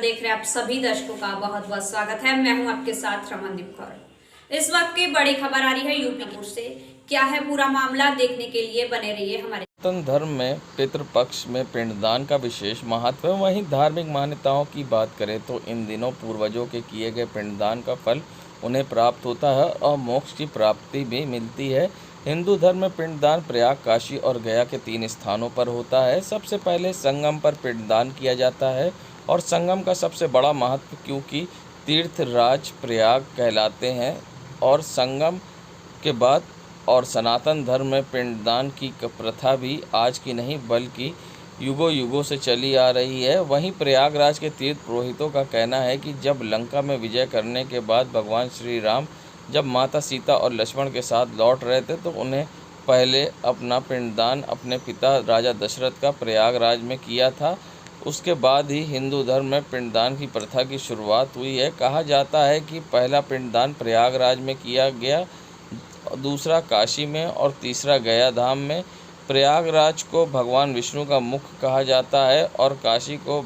देख रहे आप सभी दर्शकों का बहुत बहुत स्वागत है। मैं हूं आपके साथ रमनदीप कौर। इस वक्त की बड़ी खबर आ रही है यूपी से। क्या है पूरा मामला, देखने के लिए बने रहिए हमारे। सनातन धर्म में पितृपक्ष में पिंडदान का विशेष महत्व है। वहीं धार्मिक मान्यताओं की बात करें तो इन दिनों पूर्वजों के किए गए पिंडदान का फल उन्हें प्राप्त होता है और मोक्ष की प्राप्ति भी मिलती है। हिंदू धर्म में पिंडदान प्रयाग, काशी और गया के 3 स्थानों पर होता है। सबसे पहले संगम पर पिंडदान किया जाता है और संगम का सबसे बड़ा महत्व क्योंकि तीर्थराज प्रयाग कहलाते हैं और संगम के बाद और सनातन धर्म में पिंडदान की प्रथा भी आज की नहीं बल्कि युगों युगों से चली आ रही है। वहीं प्रयागराज के तीर्थ पुरोहितों का कहना है कि जब लंका में विजय करने के बाद भगवान श्री राम जब माता सीता और लक्ष्मण के साथ लौट रहे थे तो उन्हें पहले अपना पिंडदान अपने पिता राजा दशरथ का प्रयागराज में किया था। उसके बाद ही हिंदू धर्म में पिंडदान की प्रथा की शुरुआत हुई है। कहा जाता है कि पहला पिंडदान प्रयागराज में किया गया, दूसरा काशी में और तीसरा गया धाम में। प्रयागराज को भगवान विष्णु का मुख कहा जाता है और काशी को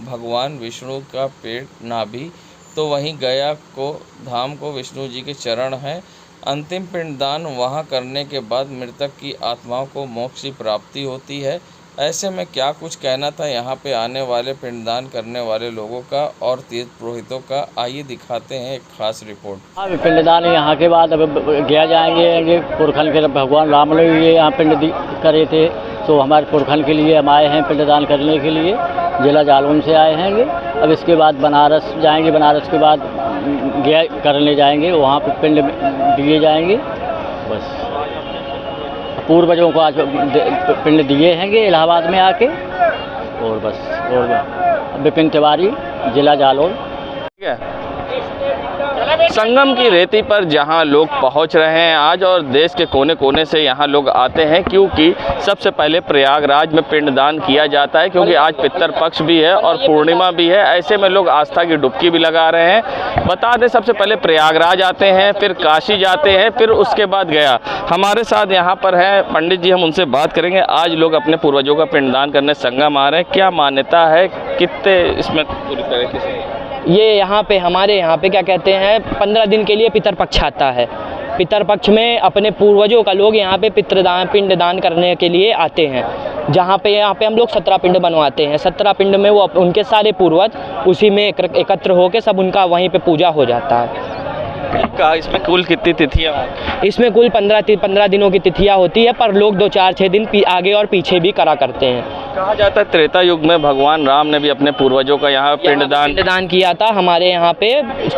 भगवान विष्णु का पेट नाभि, तो वहीं गया को धाम को विष्णु जी के चरण हैं। अंतिम पिंडदान वहां करने के बाद मृतक की आत्माओं को मोक्ष की प्राप्ति होती है। ऐसे में क्या कुछ कहना था यहाँ पे आने वाले पिंडदान करने वाले लोगों का और तीर्थ पुरोहितों का, आइए दिखाते हैं एक खास रिपोर्ट। हाँ, पिंडदान यहाँ के बाद अब गया जाएंगे पुरखन के भगवान राम ने ये यहाँ पिंड करे थे, तो हमारे पुरखन के लिए हम आए हैं पिंडदान करने के लिए। जिला जालौन से आए हैं। अब इसके बाद बनारस जाएंगे, बनारस के बाद गया करने जाएंगे, वहाँ पे पिंड दिए जाएंगे। बस पूर्वजों को आज पिंड दिए हैं इलाहाबाद में आके। और बस, और विपिन तिवारी, जिला जालौन। ठीक है, संगम की रेती पर जहां लोग पहुंच रहे हैं आज और देश के कोने कोने से यहां लोग आते हैं क्योंकि सबसे पहले प्रयागराज में पिंडदान किया जाता है क्योंकि आज पितर पक्ष भी है और पूर्णिमा भी है। ऐसे में लोग आस्था की डुबकी भी लगा रहे हैं। बता दें, सबसे पहले प्रयागराज आते हैं, फिर काशी जाते हैं, फिर उसके बाद गया। हमारे साथ यहाँ पर है पंडित जी, हम उनसे बात करेंगे। आज लोग अपने पूर्वजों का पिंडदान करने संगम आ रहे हैं, क्या मान्यता है, कितने इसमें पूरी तरीके से? ये यहाँ पे हमारे यहाँ पे क्या कहते हैं, 15 दिन के लिए पितरपक्ष आता है। पितरपक्ष में अपने पूर्वजों का लोग यहाँ पे पिंडदान करने के लिए आते हैं, जहाँ पे यहाँ पे हम लोग 17 पिंड बनवाते हैं। 17 पिंड में वो उनके सारे पूर्वज उसी में एकत्र होकर सब उनका वहीं पे पूजा हो जाता है। इसमें कुल कितनी तिथियाँ? इसमें कुल 15 दिनों की तिथियाँ होती है, पर लोग 2-4-6 दिन आगे और पीछे भी करा करते हैं। कहा जाता है त्रेता युग में भगवान राम ने भी अपने पूर्वजों का यहाँ पिंडदान किया था। हमारे यहाँ पे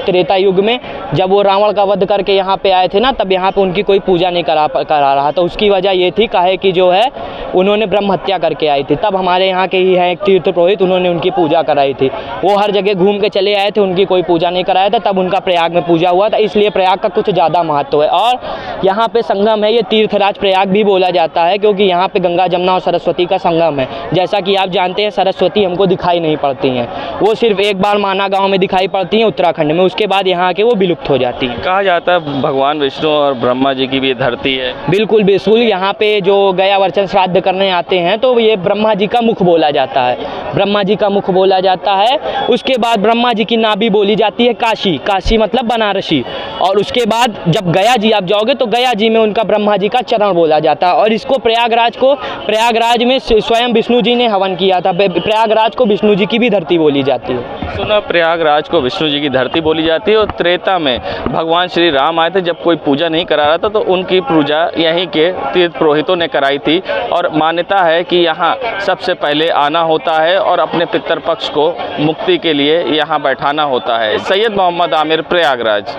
त्रेता युग में जब वो रावण का वध करके यहाँ पे आए थे ना, तब यहाँ पे उनकी कोई पूजा नहीं करा रहा था। उसकी वजह ये थी काहे कि जो है उन्होंने ब्रह्म हत्या करके आई थी। तब हमारे यहाँ के ही हैं एक तीर्थ पुरोहित, उन्होंने उनकी पूजा कराई थी। वो हर जगह घूम के चले आए थे, उनकी कोई पूजा नहीं कराया था, तब उनका प्रयाग में पूजा हुआ था। इसलिए प्रयाग का कुछ ज़्यादा महत्व है। और यहाँ पे संगम है, ये तीर्थराज प्रयाग भी बोला जाता है क्योंकि यहाँ पे गंगा, जमुना और सरस्वती का संगम है। जैसा कि आप जानते हैं, सरस्वती हमको दिखाई नहीं पड़ती हैं, वो सिर्फ एक बार माना गांव में दिखाई पड़ती हैं उत्तराखंड में, उसके बाद यहाँ के वो विलुप्त हो जाती हैं। कहा जाता है भगवान विष्णु और ब्रह्मा जी की भी धरती है। बिल्कुल बिल्कुल, यहाँ पे जो गया वर्चन श्राद्ध करने आते हैं तो ये ब्रह्मा जी का मुख बोला जाता है, ब्रह्मा जी का मुख बोला जाता है। उसके बाद ब्रह्मा जी की नाभि बोली जाती है काशी, काशी मतलब बनारसी। और उसके बाद जब गया जी आप जाओगे तो गया जी में उनका ब्रह्मा जी का चरण बोला जाता है। और इसको प्रयागराज में स्वयं विष्णु जी ने हवन किया था। प्रयागराज को विष्णु जी की भी धरती बोली जाती है। सुना, प्रयागराज को विष्णु जी की धरती बोली जाती है। और त्रेता में भगवान श्री राम आए थे, जब कोई पूजा नहीं करा रहा था तो उनकी पूजा यहीं के तीर्थ पुरोहितों ने कराई थी। और मान्यता है कि यहाँ सबसे पहले आना होता है और अपने पितर पक्ष को मुक्ति के लिए यहाँ बैठाना होता है। सैयद मोहम्मद आमिर, प्रयागराज।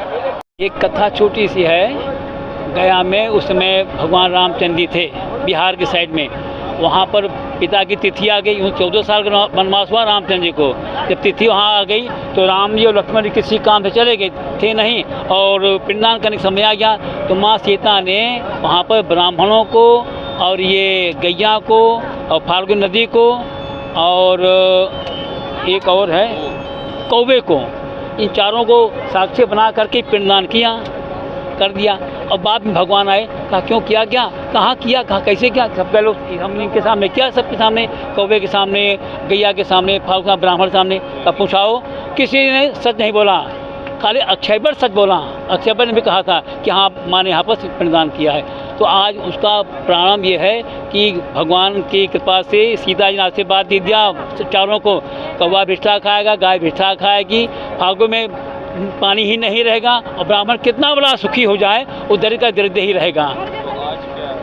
एक कथा छोटी सी है, गया में उस समय भगवान रामचंद्र जी थे बिहार के साइड में। वहाँ पर पिता की तिथि आ गई, 14 साल का वनवास हुआ रामचंद्र जी को। जब तिथि वहाँ आ गई तो राम जी और लक्ष्मण जी किसी काम से चले गए थे नहीं, और पिंडदान करने का समय आ गया तो माँ सीता ने वहाँ पर ब्राह्मणों को और ये गैया को और फाल्गुनी नदी को और एक और है कौवे को, इन चारों को साक्षी बना करके पिंडदान किया। कर दिया। और बाद में भगवान आए, कहा क्यों किया, क्या कहाँ किया, कहाँ कैसे किया, सब लोग हम इनके सामने किया, सबके सामने, कौवे के सामने, गैया के सामने, फालतू ब्राह्मण सामने। तब पूछाओ, किसी ने सच नहीं बोला, खाली अक्षयबर सच बोला। अक्षयबर ने भी कहा था कि हाँ माँ ने यहाँ पर पिंडदान किया है। तो आज उसका प्रारंभ ये है कि भगवान की कृपा से सीता जी ने आशीर्वाद दे दिया चारों को, कौवा भिष्ठा खाएगा, गाय भिष्ठा खाएगी, फागु में पानी ही नहीं रहेगा, और ब्राह्मण कितना बड़ा सुखी हो जाए वो दरिद्र का दरिद्र ही रहेगा।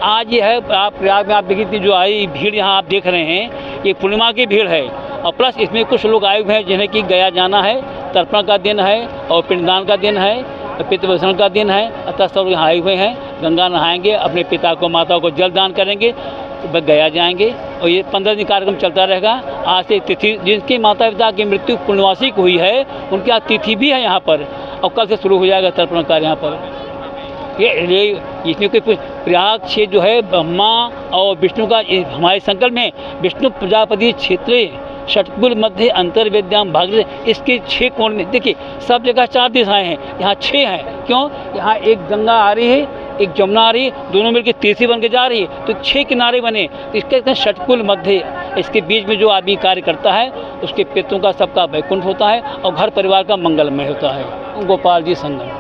आज ये है, आप प्रयाग में आप देखिए जो आई भीड़ यहाँ आप देख रहे हैं, ये पूर्णिमा की भीड़ है, और प्लस इसमें कुछ लोग आए हुए हैं जिन्हें कि गया जाना है, तर्पण का दिन है और पिंडदान का दिन है, पितृभूषण का दिन है। अतः सब यहाँ आए हुए हैं, गंगा नहाएंगे, अपने पिता को माता को जल दान करेंगे, तो गया जाएंगे। और ये 15 दिन कार्यक्रम चलता रहेगा। आज से तिथि जिनकी माता पिता की मृत्यु पूर्णवासी को हुई है, उनकी आज तिथि भी है यहाँ पर, और कल से शुरू हो जाएगा तर्पण कार्य यहाँ पर। ये इसमें कोई प्रयाग क्षेत्र जो है ब्रह्मा और विष्णु का, हमारे संकल्प में विष्णु प्रजापति क्षेत्र षटकुल मध्य अंतर विद्याम भाग, इसके 6 कोण में देखिए सब जगह 4 दिशाएं हैं, यहाँ 6 हैं। क्यों? यहाँ एक गंगा आ रही है, एक जमुना आ रही है, दोनों मिलकर तीसरी बन के जा रही है, तो 6 किनारे बने, तो इसके कहते हैं षटकुल मध्य। इसके बीच में जो आदमी कार्य करता है उसके पितरों का सबका वैकुंठ होता है और घर परिवार का मंगलमय होता है। गोपाल जी संगम।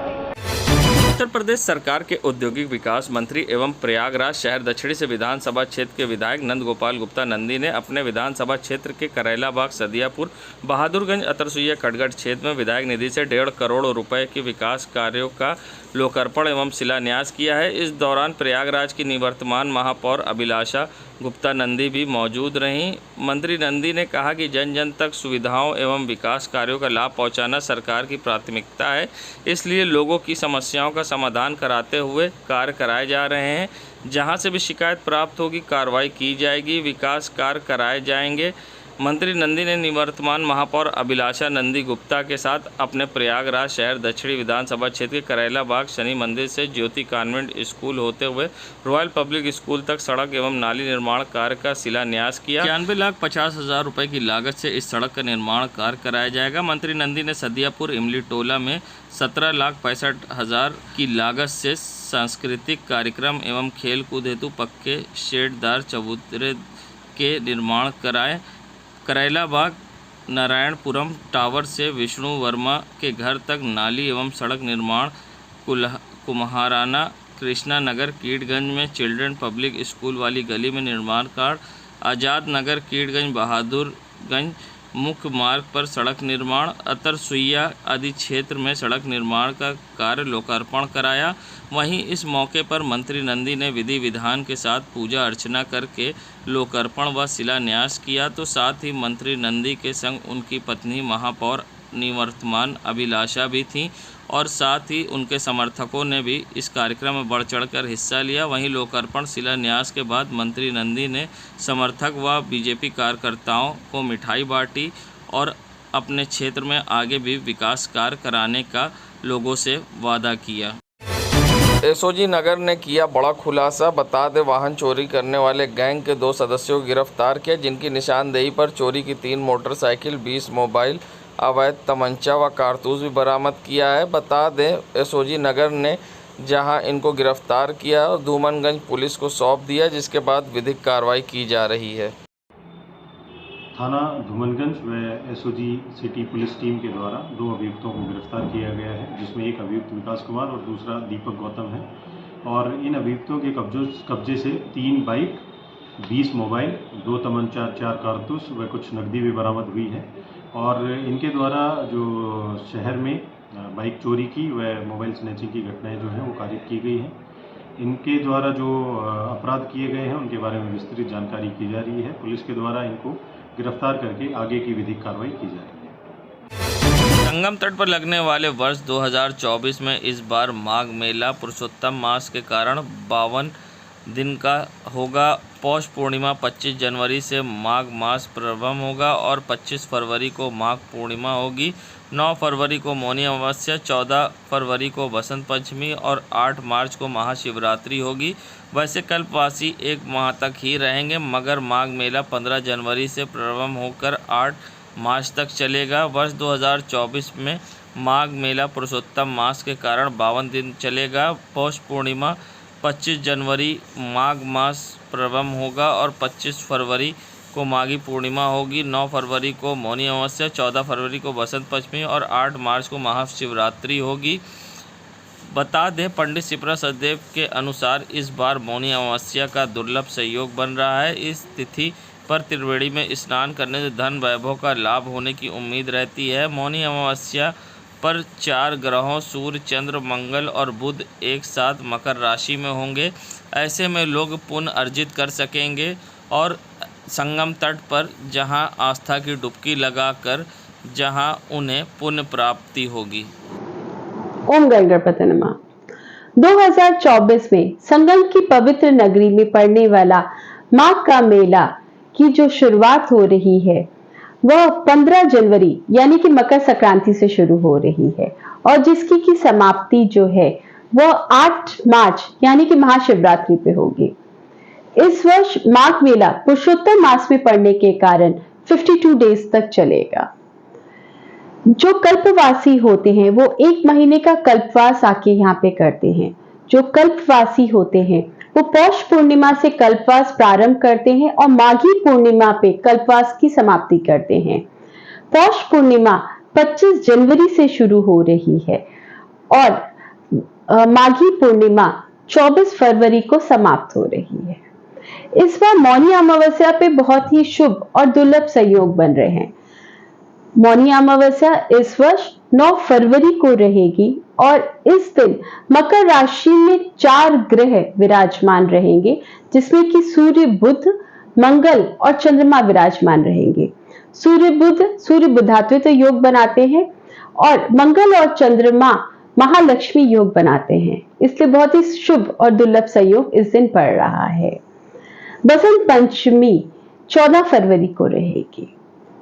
उत्तर प्रदेश सरकार के औद्योगिक विकास मंत्री एवं प्रयागराज शहर दक्षिणी से विधानसभा क्षेत्र के विधायक नंद गोपाल गुप्ता नंदी ने अपने विधानसभा क्षेत्र के करैलाबाग, सदियापुर, बहादुरगंज, अतरसुइया, खटगढ़ क्षेत्र में विधायक निधि से 1.5 करोड़ रुपए के विकास कार्यों का लोकार्पण एवं शिलान्यास किया है। इस दौरान प्रयागराज की निवर्तमान महापौर अभिलाषा गुप्ता नंदी भी मौजूद रहीं। मंत्री नंदी ने कहा कि जन जन तक सुविधाओं एवं विकास कार्यों का लाभ पहुंचाना सरकार की प्राथमिकता है, इसलिए लोगों की समस्याओं का समाधान कराते हुए कार्य कराए जा रहे हैं। जहां से भी शिकायत प्राप्त होगी कार्रवाई की जाएगी, विकास कार्य कराए जाएंगे। मंत्री नंदी ने निवर्तमान महापौर अभिलाषा नंदी गुप्ता के साथ अपने प्रयागराज शहर दक्षिणी विधानसभा क्षेत्र के करैलाबाग शनि मंदिर से ज्योति कॉन्वेंट स्कूल होते हुए रॉयल पब्लिक स्कूल तक सड़क एवं नाली निर्माण कार्य का शिलान्यास किया। 91,50,000 रुपये की लागत से इस सड़क का निर्माण कार्य कराया जाएगा। मंत्री नंदी ने सदियापुर इमली टोला में 17,65,000 की लागत से सांस्कृतिक कार्यक्रम एवं खेल कूद हेतु पक्के शेडदार चबूतरे के निर्माण कराए। करैलाबाग नारायणपुरम टावर से विष्णु वर्मा के घर तक नाली एवं सड़क निर्माण, कुम्हाराना कृष्णा नगर कीडगंज में चिल्ड्रन पब्लिक स्कूल वाली गली में निर्माण कार्य, आज़ाद नगर कीडगंज बहादुरगंज मुख्य मार्ग पर सड़क निर्माण, अतरसुइया आदि क्षेत्र में सड़क निर्माण का कार्य लोकार्पण कराया। वहीं इस मौके पर मंत्री नंदी ने विधि विधान के साथ पूजा अर्चना करके लोकार्पण व शिलान्यास किया। तो साथ ही मंत्री नंदी के संग उनकी पत्नी महापौर निवर्तमान अभिलाषा भी थीं और साथ ही उनके समर्थकों ने भी इस कार्यक्रम में बढ़ चढ़कर हिस्सा लिया। वहीं लोकार्पण शिलान्यास के बाद मंत्री नंदी ने समर्थक व बीजेपी कार्यकर्ताओं को मिठाई बांटी और अपने क्षेत्र में आगे भी विकास कार्य कराने का लोगों से वादा किया। एसओजी नगर ने किया बड़ा खुलासा। बता दें, वाहन चोरी करने वाले गैंग के 2 सदस्यों को गिरफ्तार किया, जिनकी निशानदेही पर चोरी की 3 मोटरसाइकिल, 20 मोबाइल, अवैध तमंचा व कारतूस भी बरामद किया है। बता दें, एसओजी नगर ने जहां इनको गिरफ्तार किया और धूमनगंज पुलिस को सौंप दिया, जिसके बाद विधिक कार्रवाई की जा रही है। थाना धूमनगंज व एसओजी सिटी पुलिस टीम के द्वारा 2 अभियुक्तों को गिरफ्तार किया गया है, जिसमें एक अभियुक्त विकास कुमार और दूसरा दीपक गौतम है। और इन अभियुक्तों के कब्जे से 3 बाइक, 20 मोबाइल, 2 तमंचा, 4 कारतूस व कुछ नकदी भी बरामद हुई है। और इनके द्वारा जो शहर में बाइक चोरी की व मोबाइल स्नैचिंग की घटनाएं जो हैं वो कारित की गई हैं। इनके द्वारा जो अपराध किए गए हैं उनके बारे में विस्तृत जानकारी की जा रही है। पुलिस के द्वारा इनको गिरफ्तार करके आगे की विधिक कार्रवाई की जा रही है। संगम तट पर लगने वाले वर्ष 2024 में इस बार माघ मेला पुरुषोत्तम मास के कारण 52 दिन का होगा। पौष पूर्णिमा 25 जनवरी से माघ मास प्रारंभ होगा और 25 फरवरी को माघ पूर्णिमा होगी। 9 फरवरी को मौनी अमावस्या, 14 फरवरी को बसंत पंचमी और 8 मार्च को महाशिवरात्रि होगी। वैसे कल्पवासी 1 माह तक ही रहेंगे, मगर माघ मेला 15 जनवरी से प्रारंभ होकर 8 मार्च तक चलेगा। वर्ष 2024 में माघ मेला पुरुषोत्तम मास के कारण 52 दिन चलेगा। पौष पूर्णिमा 25 जनवरी माघ मास प्रारंभ होगा और 25 फरवरी को माघी पूर्णिमा होगी। 9 फरवरी को मौनी अमावस्या, 14 फरवरी को बसंत पंचमी और 8 मार्च को महाशिवरात्रि होगी। बता दें, पंडित शिप्रा सचदेव के अनुसार इस बार मौनी अमावस्या का दुर्लभ संयोग बन रहा है। इस तिथि पर त्रिवेणी में स्नान करने से धन वैभव का लाभ होने की उम्मीद रहती है। मौनी अमावस्या पर 4 ग्रहों सूर्य, चंद्र, मंगल और बुध एक साथ मकर राशि में होंगे। ऐसे में लोग पुण्य अर्जित कर सकेंगे और संगम तट पर जहां आस्था की डुबकी लगाकर जहां उन्हें पुण्य प्राप्ति होगी। ओम गणपति नमः। 2024 में संगम की पवित्र नगरी में पड़ने वाला माघ का मेला की जो शुरुआत हो रही है वह 15 जनवरी यानी कि मकर संक्रांति से शुरू हो रही है और जिसकी की समाप्ति जो है वह 8 मार्च यानी कि महाशिवरात्रि पे होगी। इस वर्ष माघ मेला पुरुषोत्तम मास में पड़ने के कारण 52 डेज तक चलेगा। जो कल्पवासी होते हैं वो 1 महीने का कल्पवास आके यहाँ पे करते हैं। जो कल्पवासी होते हैं वो पौष पूर्णिमा से कल्पवास प्रारंभ करते हैं और माघी पूर्णिमा पे कल्पवास की समाप्ति करते हैं। पौष पूर्णिमा 25 जनवरी से शुरू हो रही है और माघी पूर्णिमा 24 फरवरी को समाप्त हो रही है। इस बार मौनी अमावस्या पे बहुत ही शुभ और दुर्लभ संयोग बन रहे हैं। मौनी अमावस्या इस वर्ष 9 फरवरी को रहेगी और इस दिन मकर राशि में 4 ग्रह विराजमान रहेंगे जिसमें कि सूर्य, बुध, मंगल और चंद्रमा विराजमान रहेंगे। सूर्य बुधात्वित योग बनाते हैं और मंगल और चंद्रमा महालक्ष्मी योग बनाते हैं, इसलिए बहुत ही शुभ और दुर्लभ संयोग इस दिन पड़ रहा है। बसंत पंचमी 14 फरवरी को रहेगी।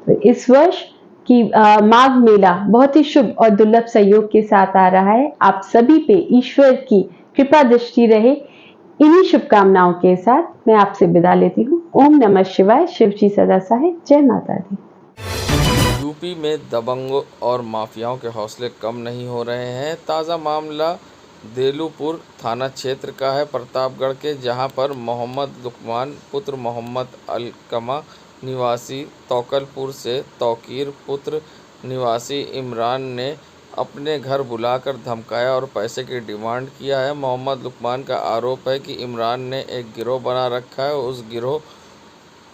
तो इस वर्ष कि माघ मेला बहुत ही शुभ और दुर्लभ संयोग के साथ आ रहा है। आप सभी पे ईश्वर की कृपा दृष्टि रहे, इन्हीं शुभकामनाओं के साथ मैं आपसे विदा लेती हूँ। ओम नमः शिवाय। शिव जी सदा सहाय। जय माता दी। यूपी में दबंगों और माफियाओं के हौसले कम नहीं हो रहे हैं। ताज़ा मामला देलूपुर थाना क्षेत्र का है, प्रतापगढ़ के, जहां पर मोहम्मद लुकमान पुत्र मोहम्मद अलकमा निवासी तौकलपुर से तौकीर पुत्र निवासी इमरान ने अपने घर बुलाकर धमकाया और पैसे की डिमांड किया है। मोहम्मद लुकमान का आरोप है कि इमरान ने एक गिरोह बना रखा है। उस गिरोह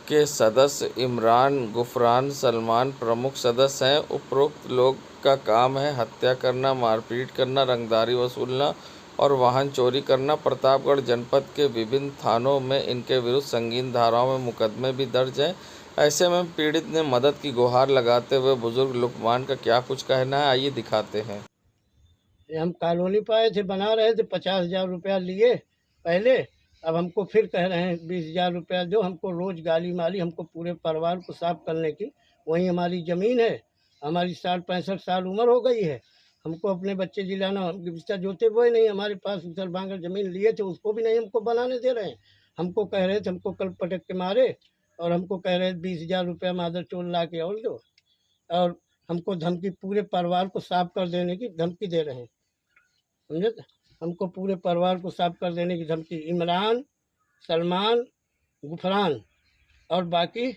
के सदस्य इमरान, गुफरान, सलमान प्रमुख सदस्य हैं। उपरोक्त लोग का काम है हत्या करना, मारपीट करना, रंगदारी वसूलना और वाहन चोरी करना। प्रतापगढ़ जनपद के विभिन्न थानों में इनके विरुद्ध संगीन धाराओं में मुकदमे भी दर्ज हैं। ऐसे में पीड़ित ने मदद की गुहार लगाते हुए बुजुर्ग लुकमान का क्या कुछ कहना है, आइए दिखाते हैं। हम कॉलोनी पाए थे, बना रहे थे, 50,000 रुपया लिए पहले। अब हमको फिर कह रहे हैं 20,000 रुपया दो। हमको रोज़ गाली मारी, हमको पूरे परिवार को साफ करने की। वहीं हमारी ज़मीन है, हमारी 65 साल उम्र हो गई है। हमको अपने बच्चे जिलाना, बिस्तर जोते बोए नहीं, हमारे पास उधर बांगर ज़मीन लिए थे उसको भी नहीं हमको बनाने दे रहे हैं। हमको कह रहे थे, हमको कल पटक के मारे और हमको कह रहे 20,000 रुपया मादर चोर ला के और दो, और हमको धमकी, पूरे परिवार को साफ कर देने की धमकी दे रहे हैं, समझे। हमको पूरे परिवार को साफ कर देने की धमकी। इमरान, सलमान, गुफरान और बाकी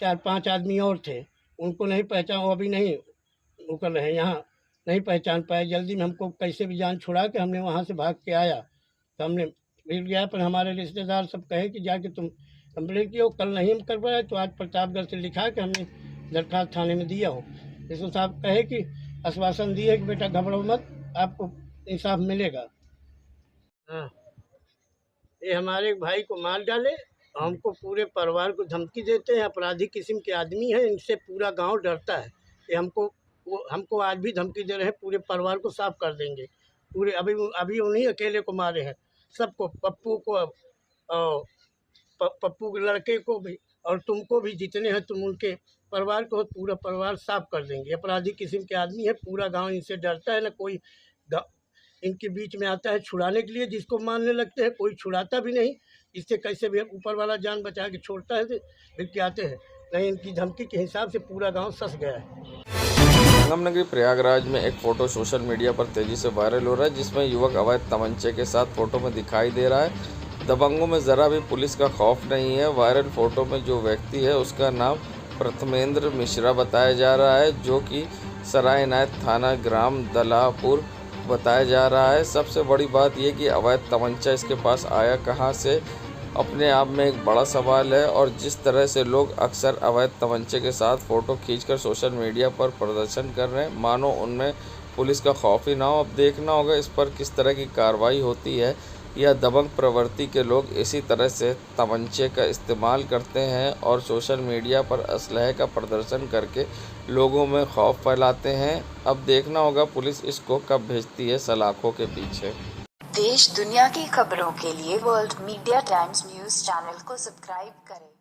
4-5 आदमी और थे, उनको नहीं पहचान, वो अभी नहीं वो कर रहे हैं, यहाँ नहीं पहचान पाए। जल्दी में हमको कैसे भी जान छुड़ा के हमने वहाँ से भाग के आया, तो हमने मिल गया। पर हमारे रिश्तेदार सब कहे कि जाके तुम कंप्लेंट किया हो। कल नहीं हम कर पाए तो आज प्रतापगढ़ से लिखा के हमने दरखास्त थाने में दिया हो। इसको साहब कहे कि आश्वासन दिए कि बेटा घबराओ मत, आपको इंसाफ मिलेगा। हाँ, ये हमारे भाई को मार डाले, हमको पूरे परिवार को धमकी देते हैं। अपराधी किस्म के आदमी हैं, इनसे पूरा गांव डरता है। ये हमको आज भी धमकी दे रहे हैं, पूरे परिवार को साफ कर देंगे। पूरे अभी उन्हीं अकेले को मारे हैं, सबको, पप्पू को और पप्पू के लड़के को भी और तुमको भी, जितने हैं तुम उनके परिवार को पूरा परिवार साफ कर देंगे। अपराधी किस्म के आदमी है, पूरा गांव इनसे डरता है। ना कोई इनके बीच में आता है छुड़ाने के लिए, जिसको मारने लगते हैं कोई छुड़ाता भी नहीं। इससे कैसे भी ऊपर वाला जान बचा के छोड़ता है, फिर क्या आते हैं नहीं। इनकी धमकी के हिसाब से पूरा गांव सस गया है। संगम नगरी प्रयागराज में एक फ़ोटो सोशल मीडिया पर तेज़ी से वायरल हो रहा है, जिसमें युवक अवैध तमंचे के साथ फ़ोटो में दिखाई दे रहा है। दबंगों में ज़रा भी पुलिस का खौफ नहीं है। वायरल फ़ोटो में जो व्यक्ति है उसका नाम प्रथमेंद्र मिश्रा बताया जा रहा है, जो कि सराय इनायत थाना ग्राम दलापुर बताया जा रहा है। सबसे बड़ी बात यह कि अवैध तमंचा इसके पास आया कहाँ से, अपने आप में एक बड़ा सवाल है। और जिस तरह से लोग अक्सर अवैध तमंचे के साथ फ़ोटो खींचकर सोशल मीडिया पर प्रदर्शन कर रहे हैं, मानो उनमें पुलिस का खौफ ही ना हो। अब देखना होगा इस पर किस तरह की कार्रवाई होती है, या दबंग प्रवृत्ति के लोग इसी तरह से तमंचे का इस्तेमाल करते हैं और सोशल मीडिया पर असलहे का प्रदर्शन करके लोगों में खौफ फैलाते हैं। अब देखना होगा पुलिस इसको कब भेजती है सलाखों के पीछे। देश दुनिया की खबरों के लिए world media times news channel को सब्सक्राइब करें।